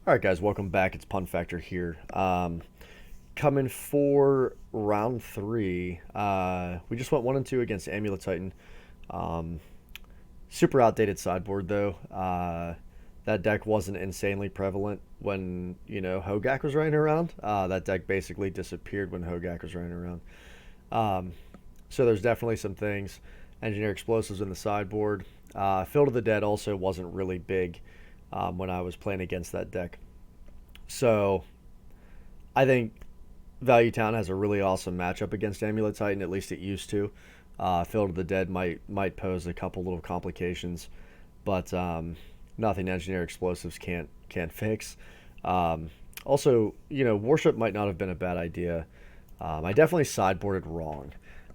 All right, guys, welcome back. It's Pun Factor here. Coming for round three. We just went 1 and 2 against Amulet Titan. Um, Super outdated sideboard though. That deck wasn't insanely prevalent when Hogak was running around. That deck basically disappeared when Hogak was running around. Um, so there's definitely some things. Engineer explosives in the sideboard. Field of the Dead also wasn't really big when I was playing against that deck. So I think Value Town has a really awesome matchup against Amulet Titan. At least it used to. Field of the Dead might pose a couple little complications, but nothing Engineer Explosives can't fix. Also, Worship might not have been a bad idea. I definitely sideboarded wrong.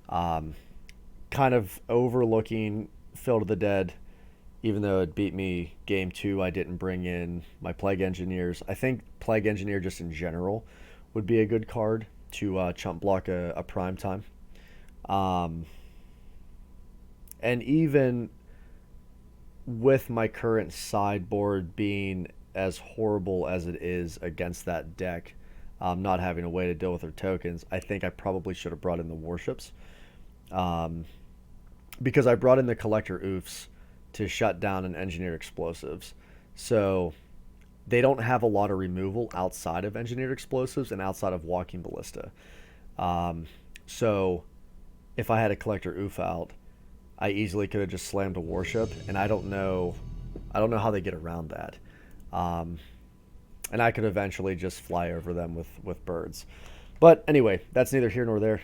Um, Kind of overlooking Field of the Dead, even though it beat me game two. I didn't bring in my Plague Engineers. I think Plague Engineer just in general would be a good card to chump block a prime time. Um, and even with my current sideboard being as horrible as it is against that deck, not having a way to deal with their tokens, I think I probably should have brought in the warships. Um, because I brought in the collector oofs to shut down and engineer explosives. So they don't have a lot of removal outside of engineered explosives and outside of walking ballista. Um, so if I had a collector oof out, I easily could have just slammed a warship, and I don't know how they get around that. Um, and I could eventually just fly over them with birds. But anyway, that's neither here nor there.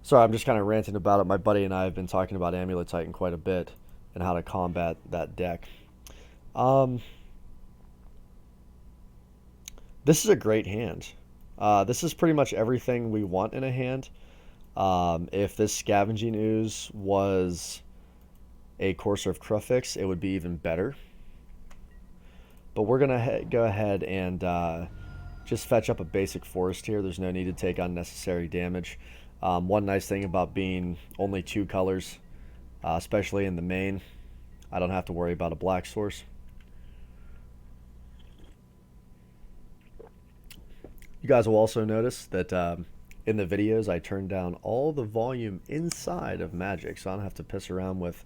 Sorry, I'm just kind of ranting about it. My buddy and I have been talking about Amulet Titan quite a bit and how to combat that deck. Um, this is a great hand. This is pretty much everything we want in a hand. If this Scavenging Ooze was a Courser of Krufix, it would be even better. But we're going to go ahead and just fetch up a basic forest here. There's no need to take unnecessary damage. One nice thing about being only 2 colors, especially in the main, I don't have to worry about a black source. You guys will also notice that in the videos I turned down all the volume inside of Magic, so I don't have to piss around with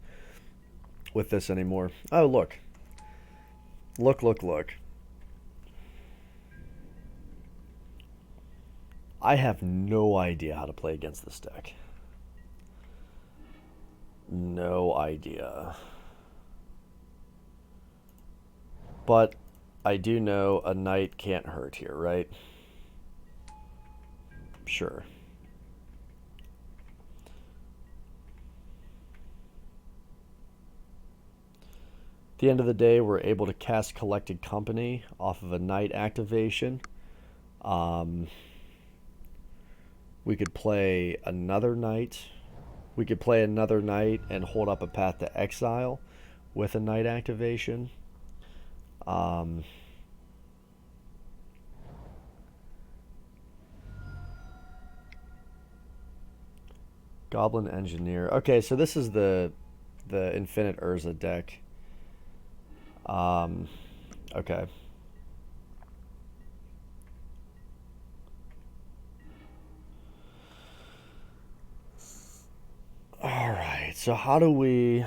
this anymore. Oh, look. Look, look, look. I have no idea how to play against this deck. No idea. But I do know a knight can't hurt here, right? Sure. At the end of the day, we're able to cast Collected Company off of a knight activation. Um, we could play another knight. We could play another knight and hold up a Path to Exile with a knight activation. Um, Goblin Engineer. Okay, so this is the Infinite Urza deck. Um, okay. All right. So how do we?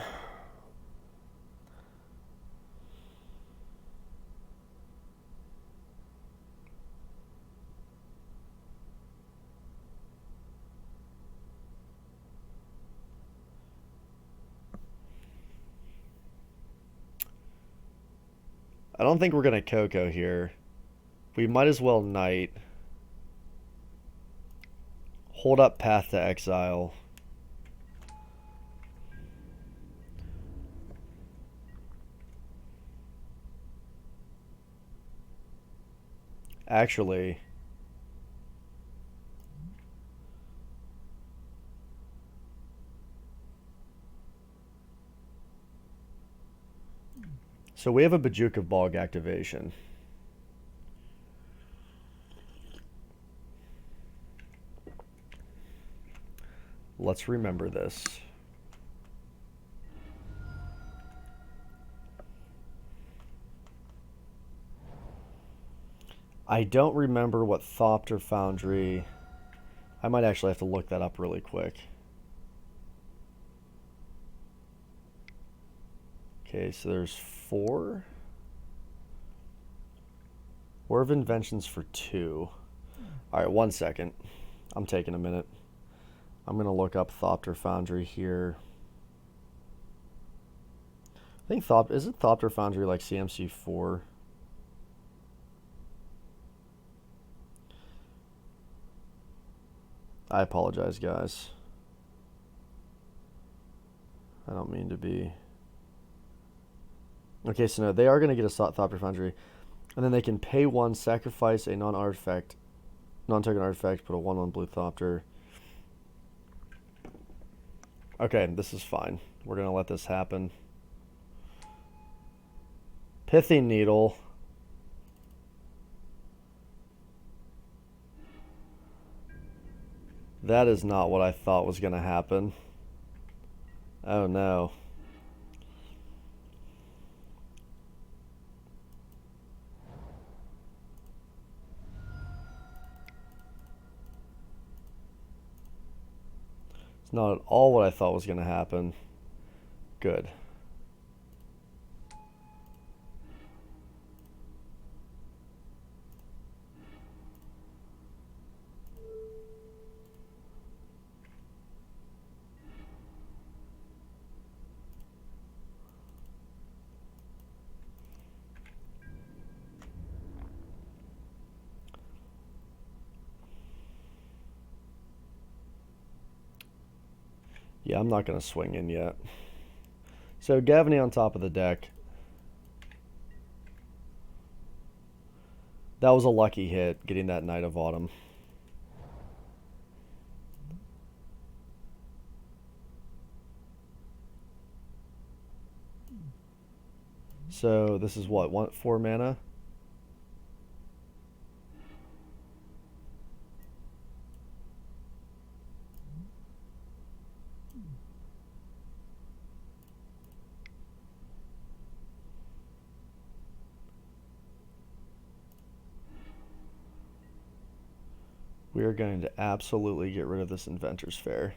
I don't think we're gonna Coco here. We might as well knight. Hold up Path to Exile. Actually, so we have a Bajuk of Bog activation. Let's remember this. I don't remember what Thopter Foundry... I might actually have to look that up really quick. Okay, so there's 4. War of Inventions for 2. Alright, 1 second. I'm taking a minute. I'm going to look up Thopter Foundry here. I think isn't Thopter Foundry like CMC 4? I apologize, guys. I don't mean to be... Okay, so no, they are going to get a Thopter Foundry. And then they can pay 1, sacrifice a non-token artifact, put a 1/1 blue Thopter. Okay, this is fine. We're going to let this happen. Pithing Needle. That is not what I thought was going to happen. Oh no. It's not at all what I thought was going to happen. Good. Yeah, I'm not going to swing in yet. So Gavany on top of the deck. That was a lucky hit, getting that Knight of Autumn. So this is what, 4 mana? We are going to absolutely get rid of this Inventor's Fair.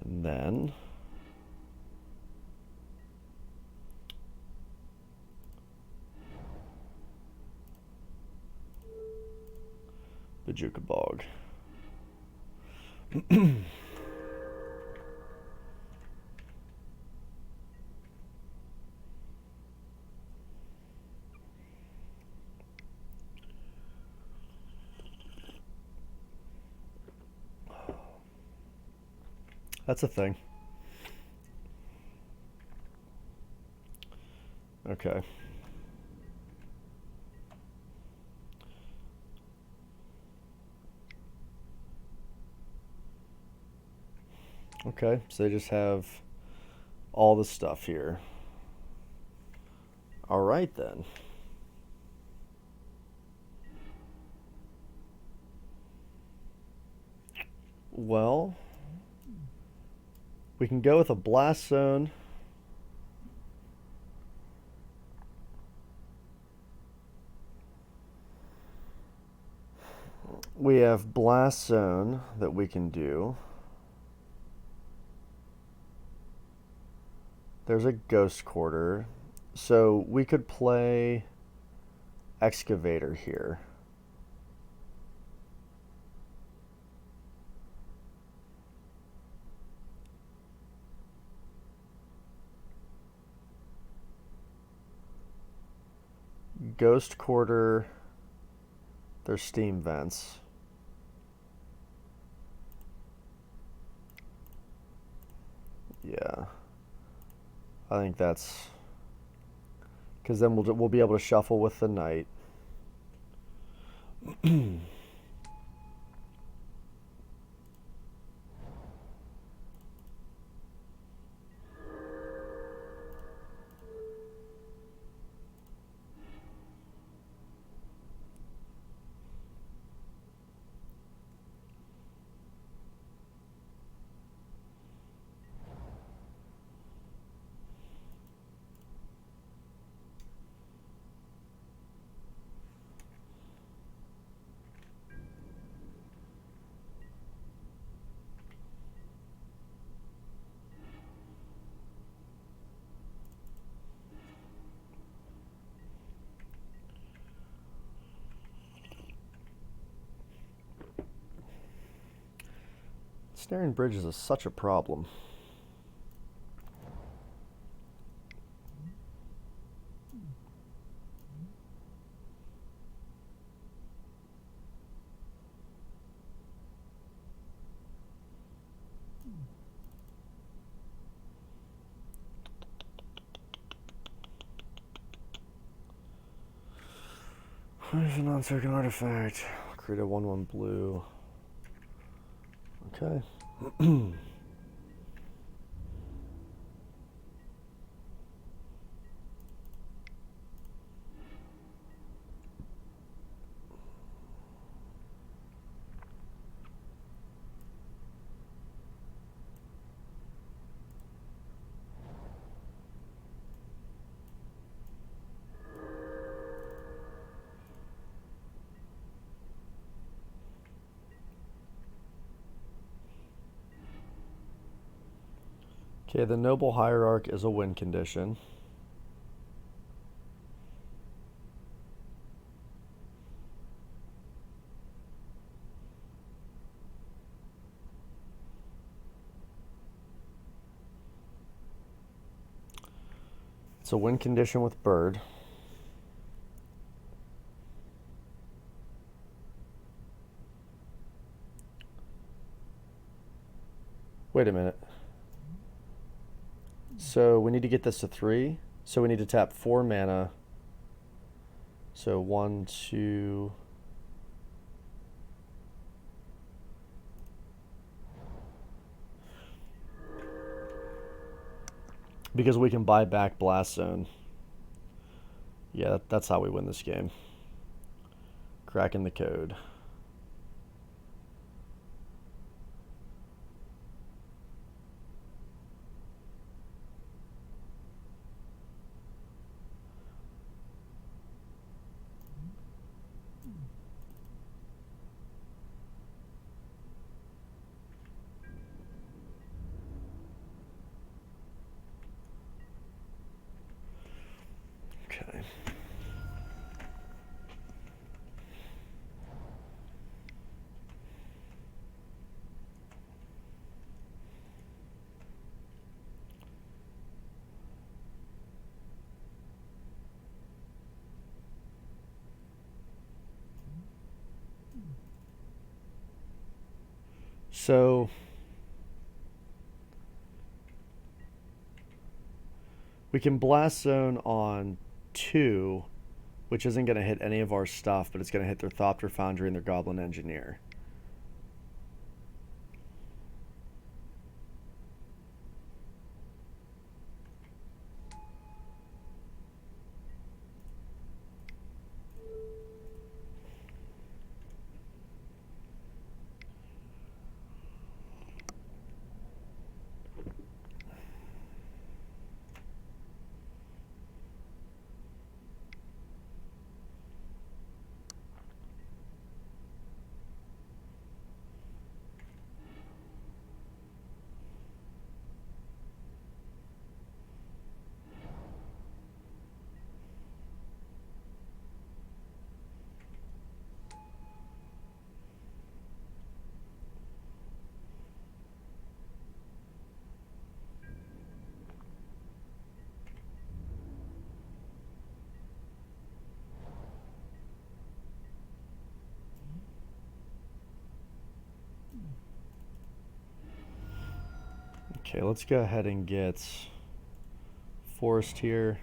And then Bajuka Bog. That's a thing. Okay. Okay, so they just have all the stuff here. All right, then. Well, we can go with a Blast Zone. We have Blast Zone that we can do. There's a Ghost Quarter. So we could play Excavator here. Ghost Quarter. There's Steam Vents. Yeah. I think that's... because then we'll be able to shuffle with the Knight. Snaring bridges is such a problem. There's a non-token artifact. Create a 1/1 blue. Okay. Okay, the Noble Hierarch is a win condition. It's a win condition with Bird. Wait a minute. So we need to get this to 3. So we need to tap 4 mana. So 1, 2. Because we can buy back Blast Zone. Yeah, that's how we win this game. Cracking the code. Okay. So we can Blast Zone on 2, which isn't going to hit any of our stuff, but it's going to hit their Urza Foundry and their Goblin Engineer. Okay, let's go ahead and get Forest here.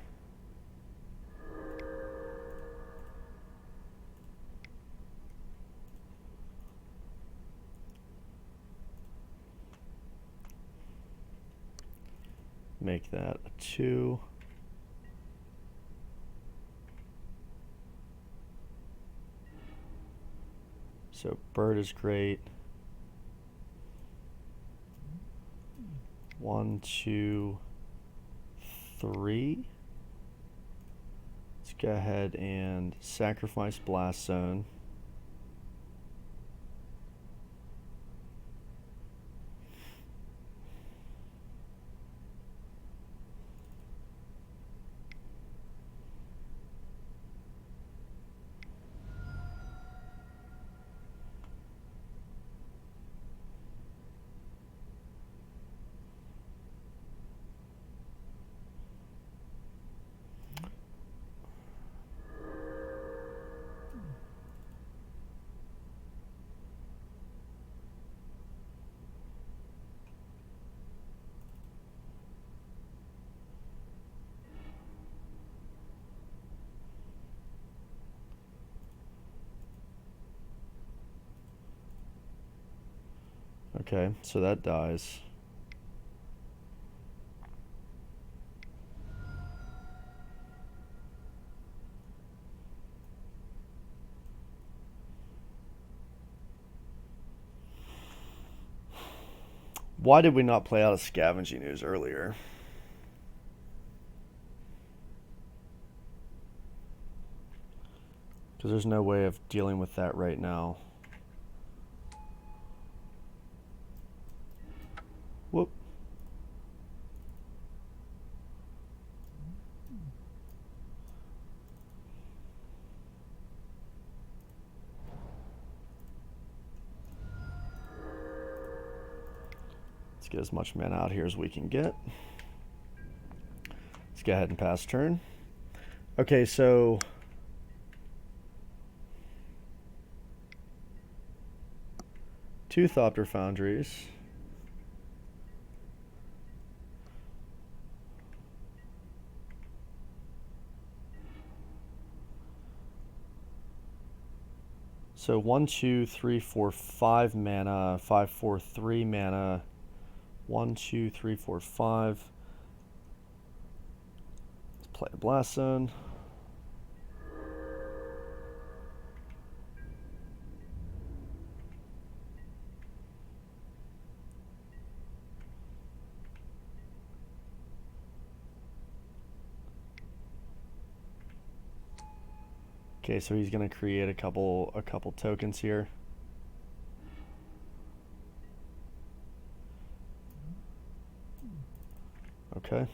Make that a 2. So Bird is great. 1, 2, 3. Let's go ahead and sacrifice Blast Zone. Okay, so that dies. Why did we not play out a Scavenging Ooze earlier? Because there's no way of dealing with that right now. Whoop. Let's get as much mana out here as we can get. Let's go ahead and pass turn. Okay, so two Urza Foundries. So 1, 2, 3, 4, 5 mana, 5, 4, 3 mana, 1, 2, 3, 4, 5. Let's play a Blast Zone. Okay, so he's gonna create a couple tokens here. Okay.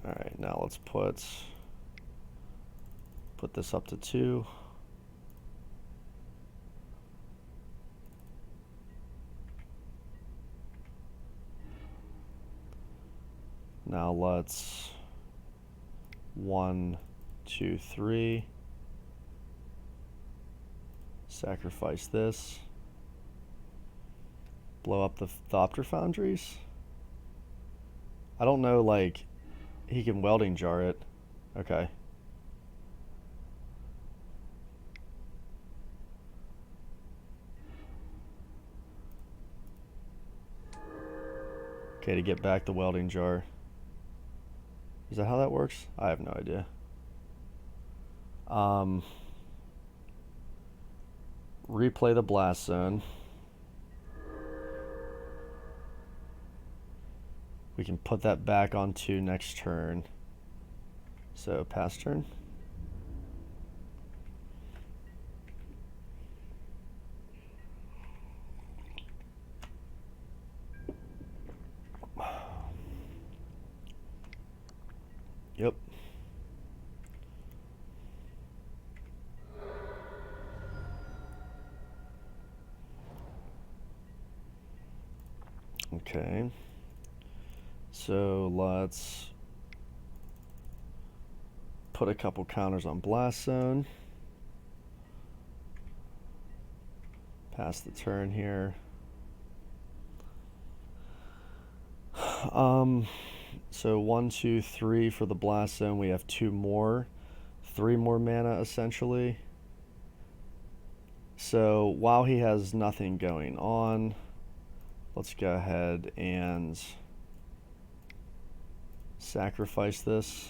All right, now let's put this up to 2. Now let's 1, 2, 3. Sacrifice this. Blow up the Urza Foundries. I don't know, like, he can welding jar it. Okay. Okay, to get back the welding jar. Is that how that works? I have no idea. Replay the Blast Zone. We can put that back onto next turn. So pass turn. Yep. Okay. So let's put a couple counters on Blast Zone. Pass the turn here. So 1, 2, 3 for the Blast Zone. We have 2 more. 3 more mana, essentially. So while he has nothing going on, let's go ahead and sacrifice this.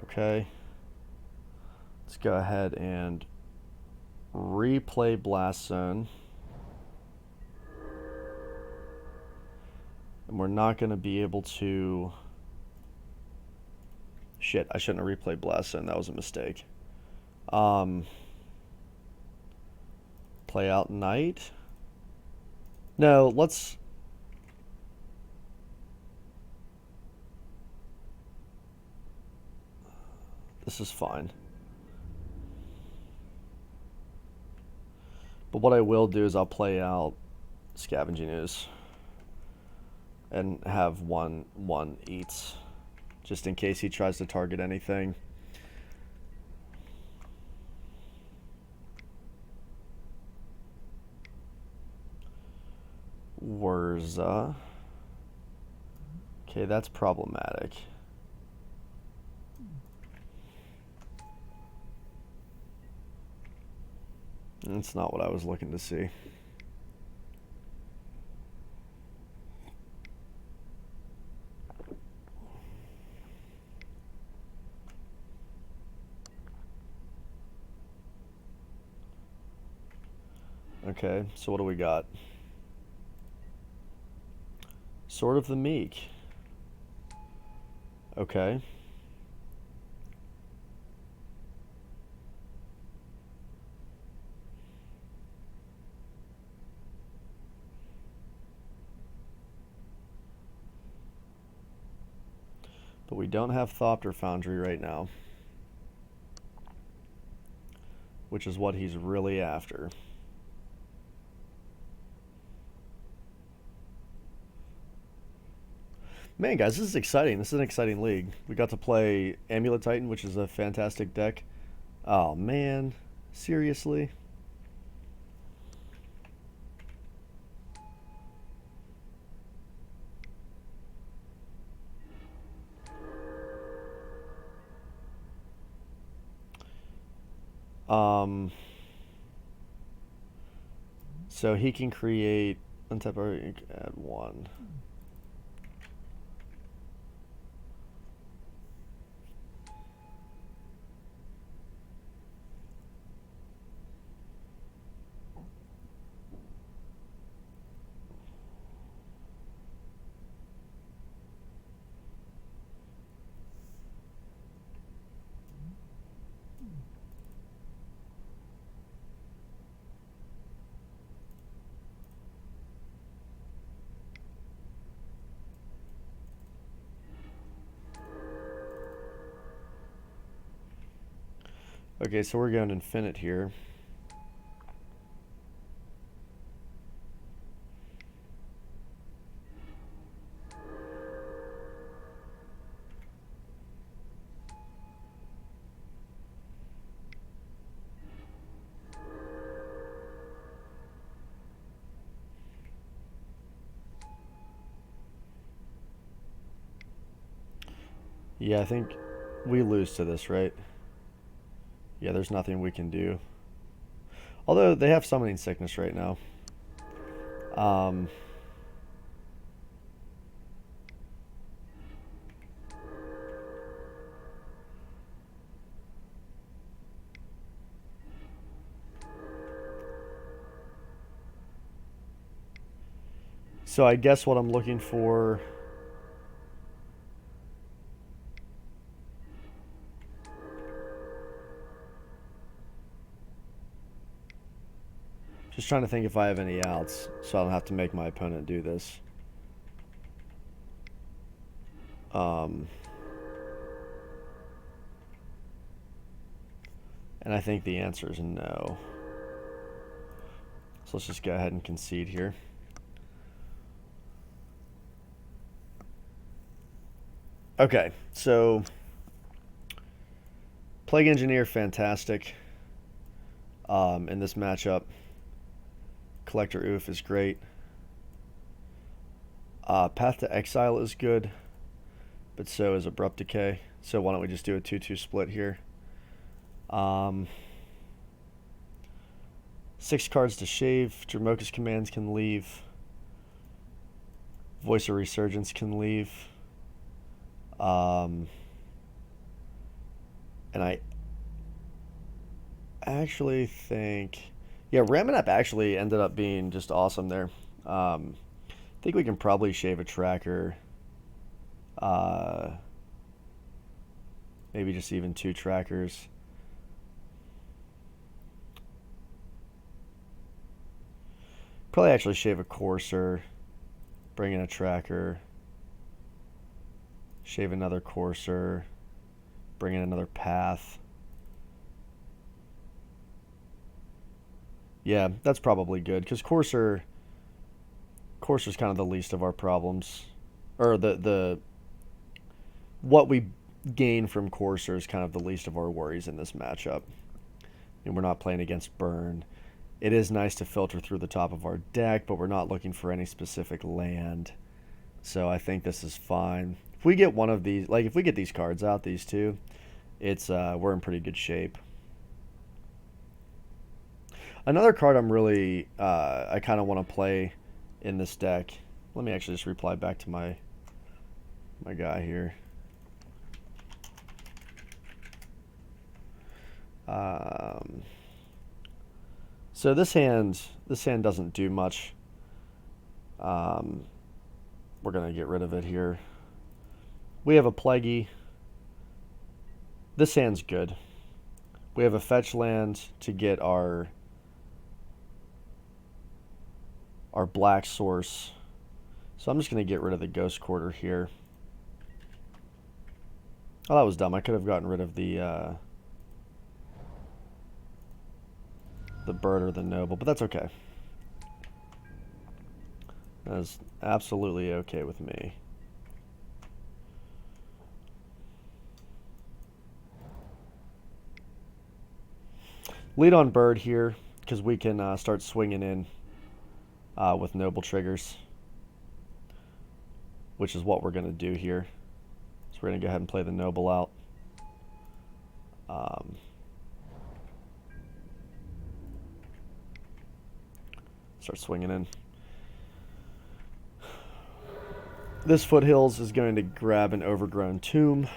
Okay. Let's go ahead and replay Blast Zone. And we're not going to be able to... Shit, I shouldn't have replayed Blast Zone. That was a mistake. Play out Night. No, let's... This is fine. But what I will do is I'll play out Scavenging Ooze and have one eats, just in case he tries to target anything. Urza. Okay, that's problematic. That's not what I was looking to see. Okay, so what do we got? Sword of the Meek. Okay. But we don't have Urza Foundry right now, which is what he's really after. Man, guys, this is exciting. This is an exciting league. We got to play Amulet Titan, which is a fantastic deck. Oh, man. Seriously? So he can create untap or add 1. Okay, so we're going infinite here. Yeah, I think we lose to this, right? Yeah, there's nothing we can do. Although they have summoning sickness right now. So I guess what I'm looking for... Just trying to think if I have any outs, so I don't have to make my opponent do this. And I think the answer is no. So let's just go ahead and concede here. Okay, so Plague Engineer, fantastic in this matchup. Collector Oof is great. Path to Exile is good, but so is Abrupt Decay. So why don't we just do a 2-2 split here? 6 cards to shave. Dramoka's Commands can leave. Voice of Resurgence can leave. And I actually think... Yeah, Ramanap actually ended up being just awesome there. I think we can probably shave a tracker. Maybe just even 2 trackers. Probably actually shave a Courser. Bring in a tracker. Shave another Courser. Bring in another Path. Yeah, that's probably good, because Courser's kind of the least of our problems. Or the what we gain from Courser is kind of the least of our worries in this matchup. And we're not playing against Burn. it is nice to filter through the top of our deck, but we're not looking for any specific land. So I think this is fine. If we get one of these, like if we get these cards out, these two, it's we're in pretty good shape. Another card I'm really I kind of want to play in this deck. Let me actually just reply back to my guy here. So this hand doesn't do much. We're gonna get rid of it here. We have a Plaguey. This hand's good. We have a fetch land to get our black source. So I'm just gonna get rid of the Ghost Quarter here. Oh, that was dumb. I could have gotten rid of the bird or the noble, but that's okay. That is absolutely okay with me. Lead on bird here, because we can start swinging in with noble triggers, which is what we're going to do here. So we're going to go ahead and play the noble out. Start swinging in. This Foothills is going to grab an Overgrown Tomb.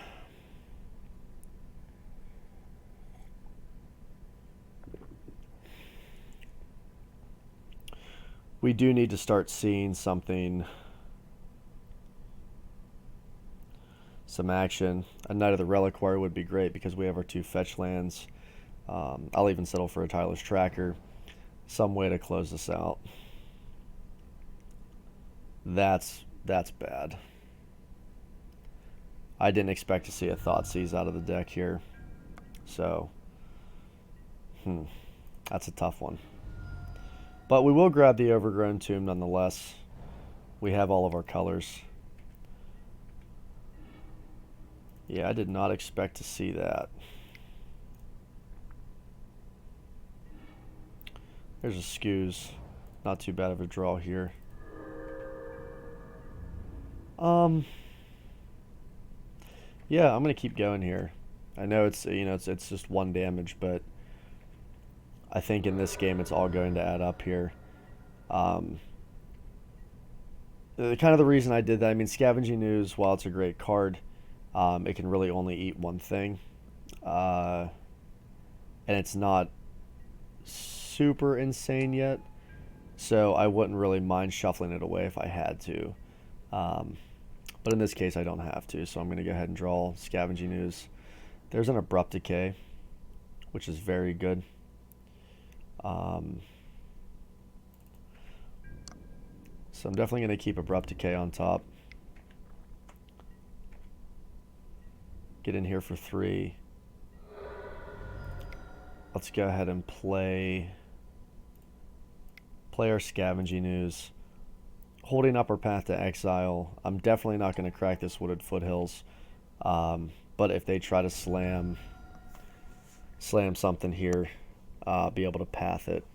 We do need to start seeing some action. A Knight of the Reliquary would be great because we have our two fetch lands. I'll even settle for a Tyler's Tracker. Some way to close this out. That's bad. I didn't expect to see a Thoughtseize out of the deck here. So, that's a tough one. But we will grab the Overgrown Tomb nonetheless. We have all of our colors. Yeah, I did not expect to see that. There's a Skews. Not too bad of a draw here. Yeah, I'm gonna keep going here. I know it's it's just 1 damage, but I think in this game it's all going to add up here. Kind of the reason I did that, I mean, Scavenging Ooze, while it's a great card, it can really only eat one thing. And it's not super insane yet, so I wouldn't really mind shuffling it away if I had to. But in this case, I don't have to, so I'm going to go ahead and draw Scavenging Ooze. There's an Abrupt Decay, which is very good. So I'm definitely going to keep Abrupt Decay on top. Get in here for 3. Let's go ahead and play our Scavenging Ooze. Holding up our Path to Exile. I'm definitely not going to crack this Wooded Foothills. But if they try to slam something here, be able to path it.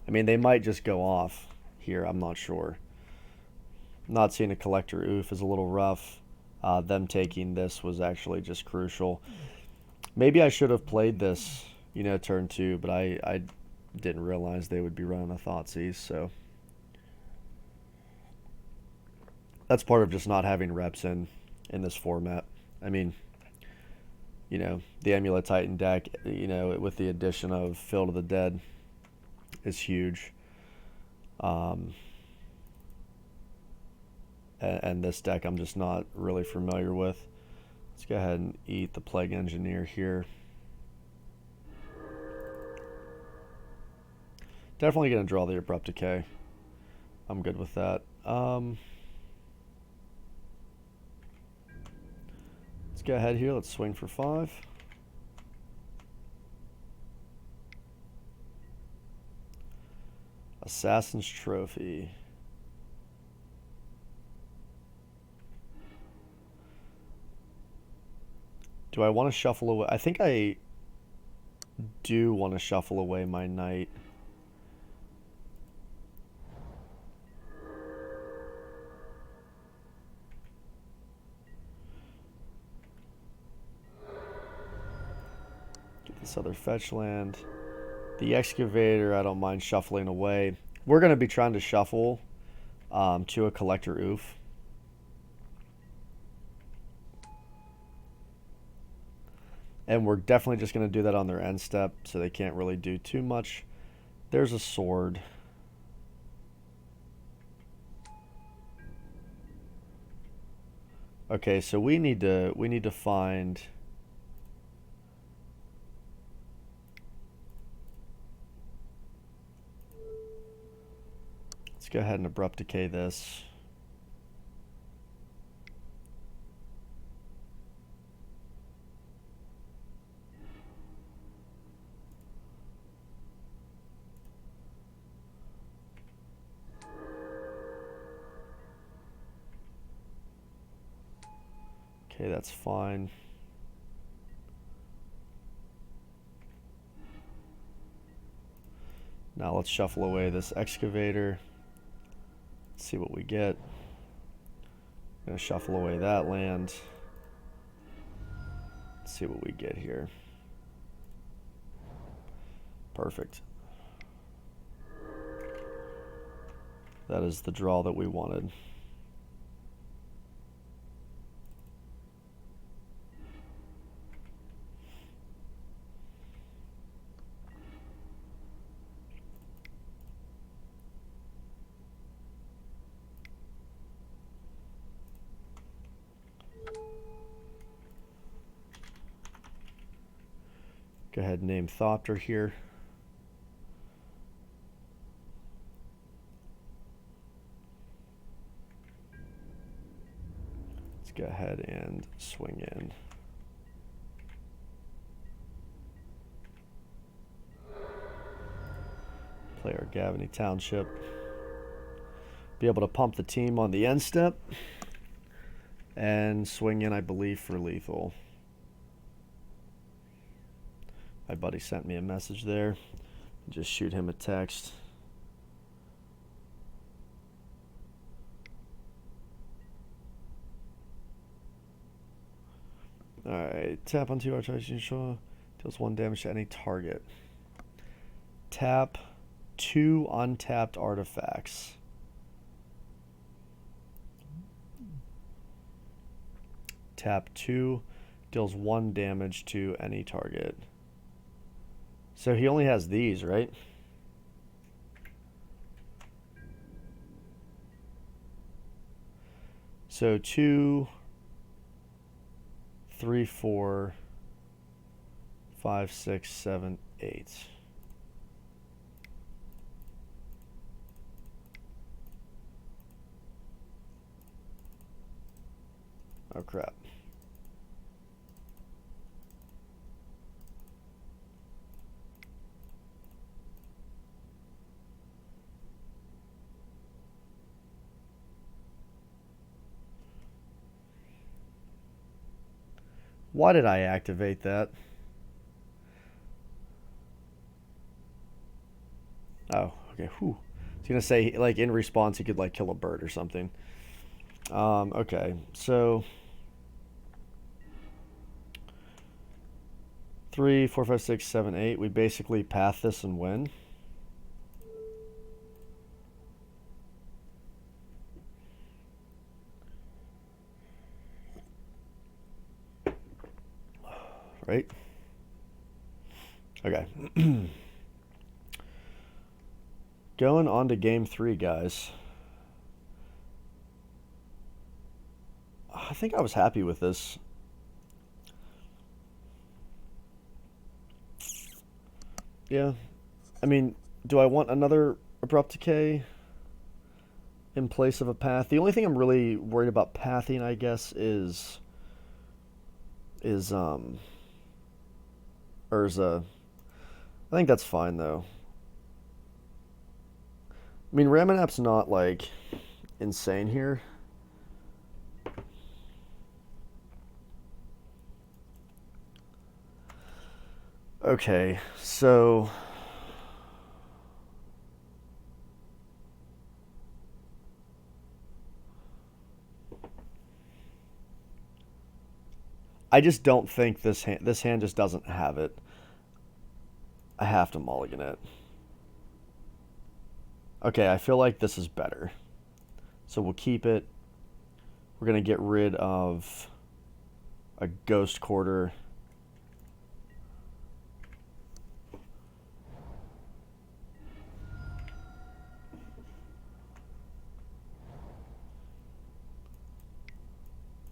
I mean, they might just go off here. I'm not sure. Not seeing a Collector Oof is a little rough. Them taking this was actually just crucial. Maybe I should have played this, turn 2, but I didn't realize they would be running a Thoughtseize, so that's part of just not having reps in this format. I mean, the Amulet Titan deck, with the addition of Field of the Dead, is huge. And this deck I'm just not really familiar with. Let's go ahead and eat the Plague Engineer here. Definitely going to draw the Abrupt Decay. I'm good with that. Let's go ahead here. Let's swing for 5. Assassin's Trophy. Do I want to shuffle away? I think I do want to shuffle away my knight. Get this other fetch land. The excavator, I don't mind shuffling away. We're going to be trying to shuffle to a collector oof. And we're definitely just going to do that on their end step, so they can't really do too much. There's a sword. Okay, so we need to find. Let's go ahead and abrupt decay this. Okay, that's fine. Now let's shuffle away this excavator. Let's see what we get. I'm gonna shuffle away that land. Let's see what we get here. Perfect. That is the draw that we wanted. Go ahead and name Thopter here. Let's go ahead and swing in. Play our Gavany Township. Be able to pump the team on the end step. And swing in, I believe, for lethal. My buddy sent me a message there. Just shoot him a text. Alright, tap on 2 artificial show. Deals 1 damage to any target. Tap 2 untapped artifacts. Tap 2, deals 1 damage to any target. So he only has these, right? So 2, 3, 4, 5, 6, 7, 8. Oh crap. Why did I activate that? Oh, okay. Whew. I was gonna say, like, in response, he could, like, kill a bird or something. Okay, so 3, 4, 5, 6, 7, 8. We basically path this and win. Right? Okay. Going on to game 3, guys. I think I was happy with this. Yeah. I mean, do I want another abrupt decay in place of a path? The only thing I'm really worried about pathing, I guess, is Urza. I think that's fine though. I mean, Ramanap's not like insane here. Okay, so I just don't think this hand just doesn't have it. I have to mulligan it. Okay, I feel like this is better. So we'll keep it. We're going to get rid of a ghost quarter.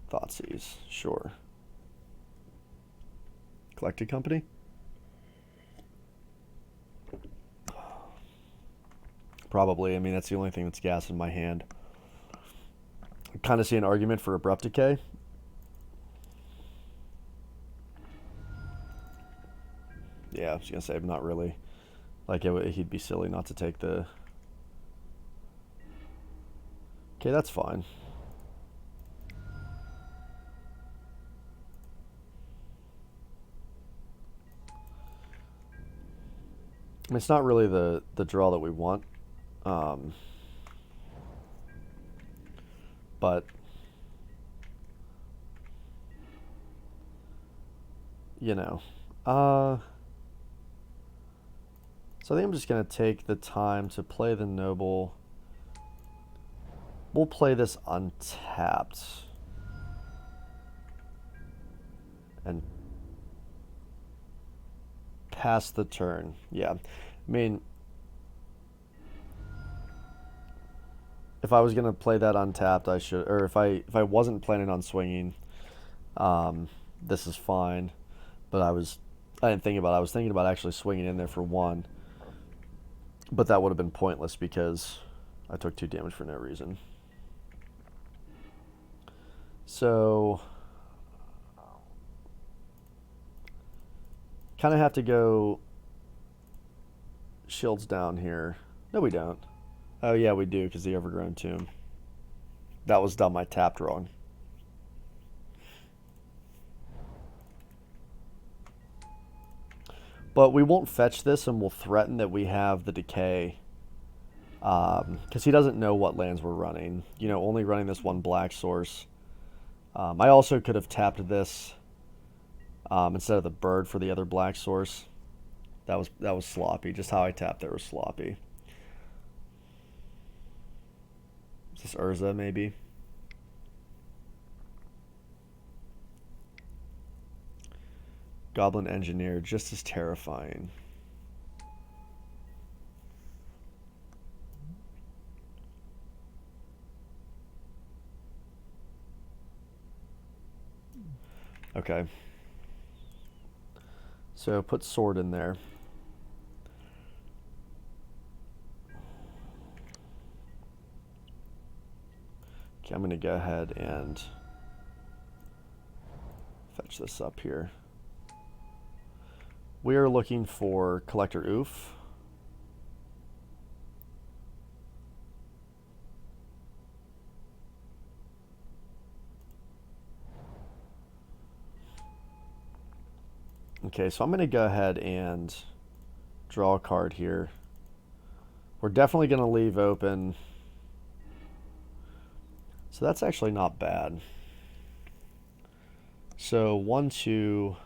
Thoughtseize, sure. Collected Company? Probably. I mean, that's the only thing that's gas in my hand. I kind of see an argument for Abrupt Decay. Yeah, I was going to say, not really. Like, he'd be silly not to take the... Okay, that's fine. I mean, it's not really the draw that we want. But... You know. So I think I'm just going to take the time to play the Noble. We'll play this untapped. And pass the turn. Yeah. I mean, if I was going to play that untapped, I should... Or if I wasn't planning on swinging, this is fine. But I didn't think about it. I was thinking about actually swinging in there for one. But that would have been pointless because I took 2 damage for no reason. So... Kind of have to go shields down here. No, we don't. Oh, yeah, we do because the Overgrown Tomb. That was dumb. I tapped wrong. But we won't fetch this, and we'll threaten that we have the decay. Because he doesn't know what lands we're running. You know, only running this one black source. I also could have tapped this instead of the bird for the other black source. That was sloppy. Just how I tapped there was sloppy. Is this Urza, maybe? Goblin Engineer, just as terrifying. Okay. So put sword in there. Okay, I'm going to go ahead and fetch this up here. We are looking for Collector Oof. Okay, so I'm going to go ahead and draw a card here. We're definitely going to leave open. So that's actually not bad. So 1, 2...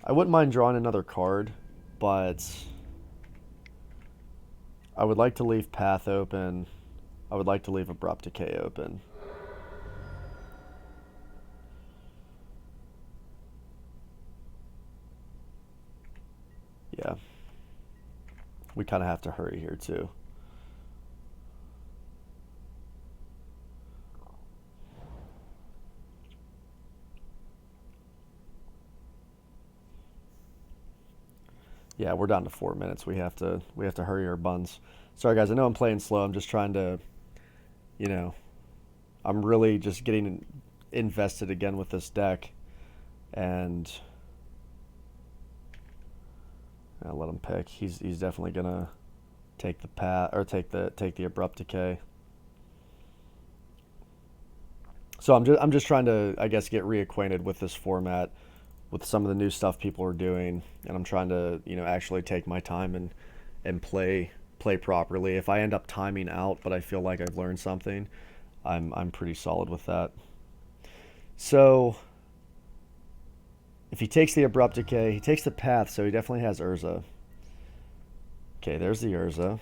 I wouldn't mind drawing another card, but I would like to leave Path open. I would like to leave Abrupt Decay open. Yeah. We kind of have to hurry here, too. Yeah, we're down to 4 minutes. We have to hurry our buns. Sorry guys, I know I'm playing slow. I'm just trying to, you know, I'm really just getting invested again with this deck, and I'll let him pick. He's definitely gonna take the path or take the Abrupt Decay. So I'm just trying to, I guess, get reacquainted with this format, with some of the new stuff people are doing, and I'm trying to, actually take my time and play properly. If I end up timing out, but I feel like I've learned something, I'm pretty solid with that. So if he takes the abrupt decay, he takes the path, so he definitely has Urza. Okay, there's the Urza.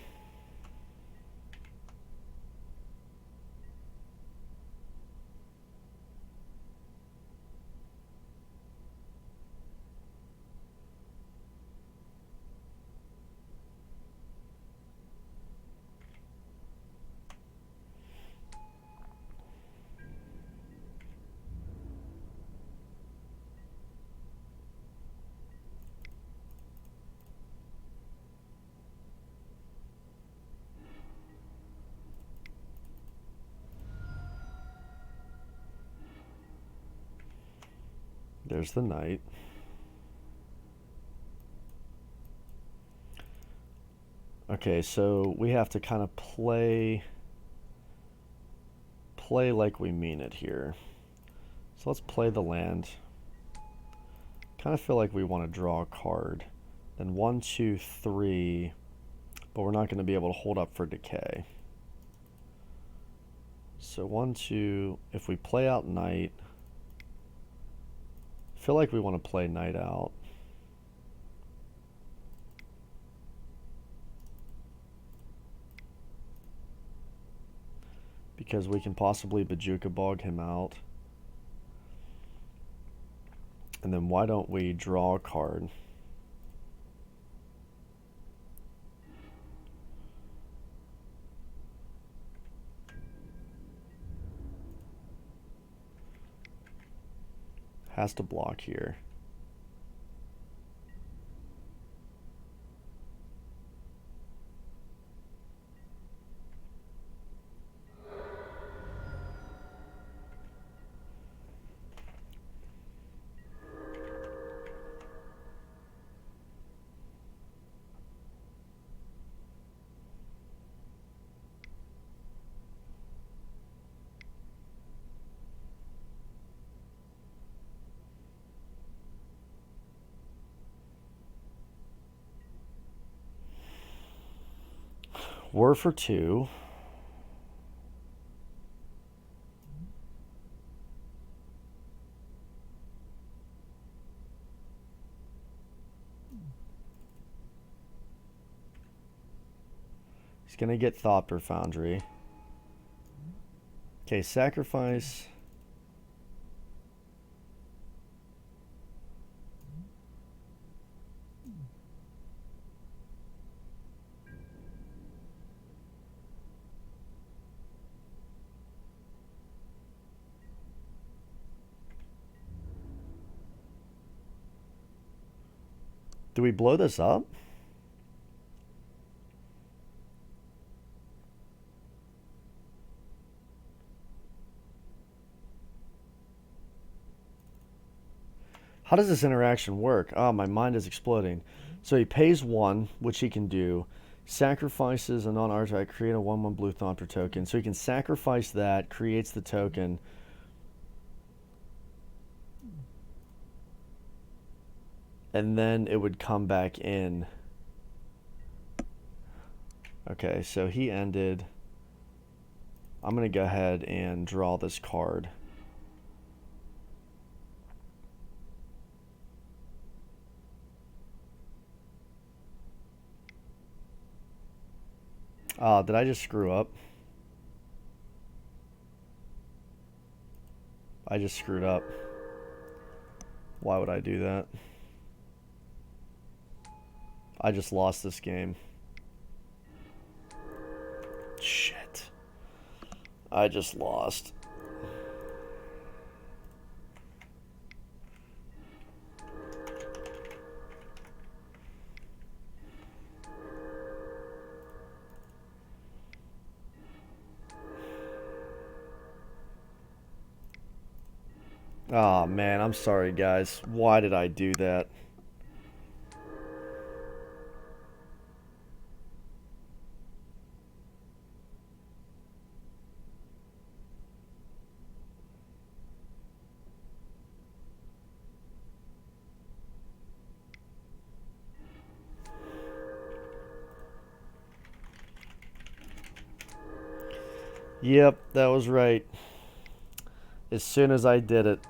There's the knight. Okay, so we have to kind of play like we mean it here. So let's play the land. Kind of feel like we want to draw a card. Then 1, 2, 3, but we're not going to be able to hold up for decay. So 1, 2, if we play out knight, I feel like we want to play knight out. Because we can possibly Bajuka Bog him out. And then why don't we draw a card? Has to block here. We're for 2. He's going to get Urza Foundry. Okay, sacrifice. Do we blow this up? How does this interaction work? Oh, my mind is exploding. So he pays 1, which he can do. Sacrifices a non-artifact, create a 1/1 blue Thomper token. So he can sacrifice that, creates the token. And then it would come back in. Okay, so he ended. I'm going to go ahead and draw this card. Did I just screw up? I just screwed up. Why would I do that? I just lost this game. Shit. I just lost. Oh man, I'm sorry guys. Why did I do that? Yep, that was right. As soon as I did it,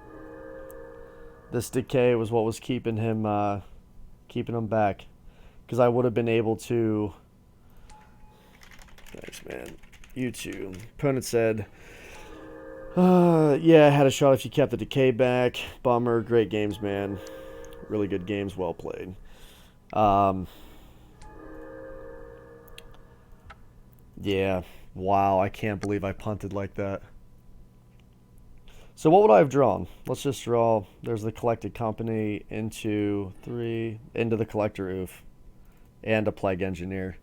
this decay was what was keeping him back. Because I would have been able to. Thanks, man. You too. Opponent said, yeah, I had a shot if you kept the decay back. Bummer. Great games, man. Really good games. Well played. Yeah. Wow, I can't believe I punted like that. So what would I have drawn? Let's just draw. There's the collected company into three, into the collector oof, and a plague engineer.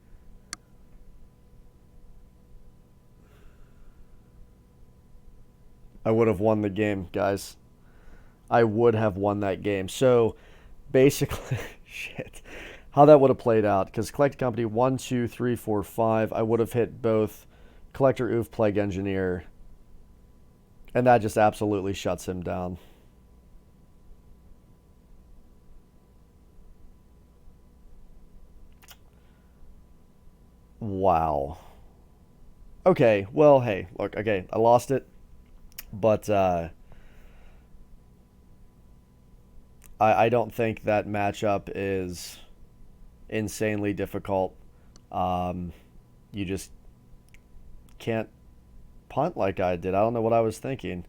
I would have won the game, guys. I would have won that game. So basically, shit, how that would have played out, because collected company 1, 2, 3, 4, 5, I would have hit both collector oof, plague engineer, and that just absolutely shuts him down. Wow. Okay, well, hey, look, okay, I lost it, but I don't think that matchup is insanely difficult. Um, you just can't punt like I did. I don't know what I was thinking.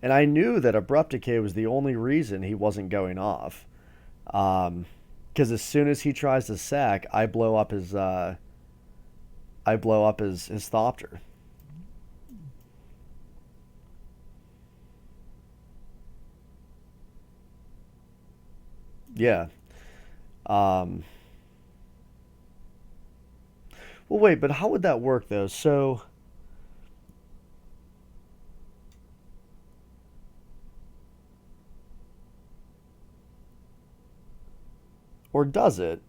And I knew that Abrupt Decay was the only reason he wasn't going off. Because as soon as he tries to sack, I blow up his Thopter. Yeah. Um, well, wait, but how would that work though? So, or does it?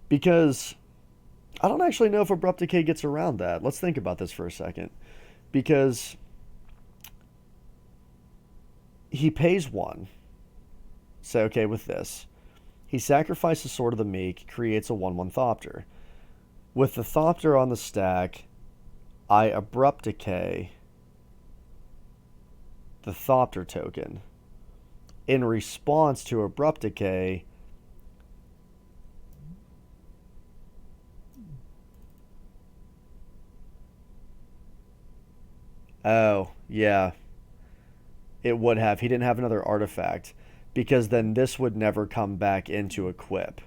Because I don't actually know if Abrupt Decay gets around that. Let's think about this for a second. Because he pays one. Say, okay, with this. He sacrifices Sword of the Meek, creates a 1/1 Thopter. With the Thopter on the stack, I Abrupt Decay the Thopter token. In response to Abrupt Decay, oh, yeah, it would have. He didn't have another artifact, because then this would never come back into equip.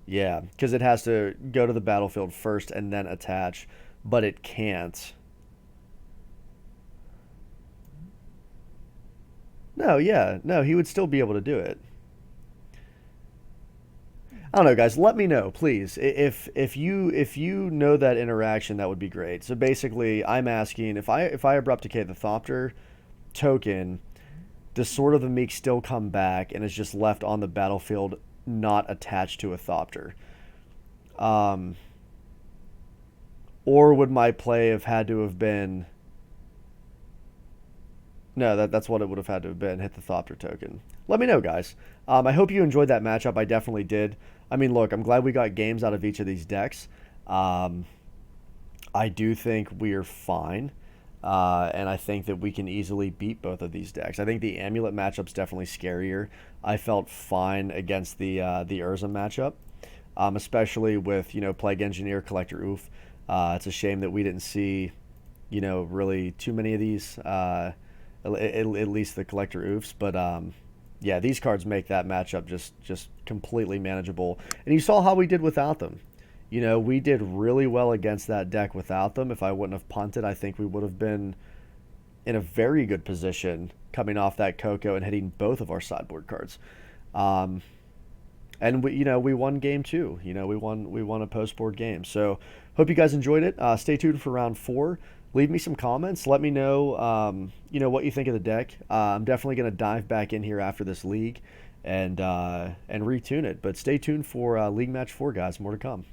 Yeah, because it has to go to the battlefield first and then attach, but it can't. No, yeah, no, he would still be able to do it. I don't know, guys. Let me know, please. If you know that interaction, that would be great. So basically, I'm asking if I abrupticate the Thopter token, does Sword of the Meek still come back and is just left on the battlefield, not attached to a Thopter? Um, or would my play have had to have been no, that's what it would have had to have been. Hit the Thopter token. Let me know, guys. I hope you enjoyed that matchup. I definitely did. I mean, look, I'm glad we got games out of each of these decks. Um, I do think we're fine. And I think that we can easily beat both of these decks. I think the Amulet matchup's definitely scarier. I felt fine against the Urza matchup, especially with Plague Engineer, Collector Oof. It's a shame that we didn't see really too many of these. At least the Collector Oofs, but yeah, these cards make that matchup just completely manageable. And you saw how we did without them. We did really well against that deck without them. If I wouldn't have punted, I think we would have been in a very good position coming off that Coco and hitting both of our sideboard cards. Um, and we won game two. We won a post board game. So hope you guys enjoyed it. Stay tuned for round four. Leave me some comments. Let me know what you think of the deck. I'm definitely going to dive back in here after this league and retune it. But stay tuned for League Match 4, guys. More to come.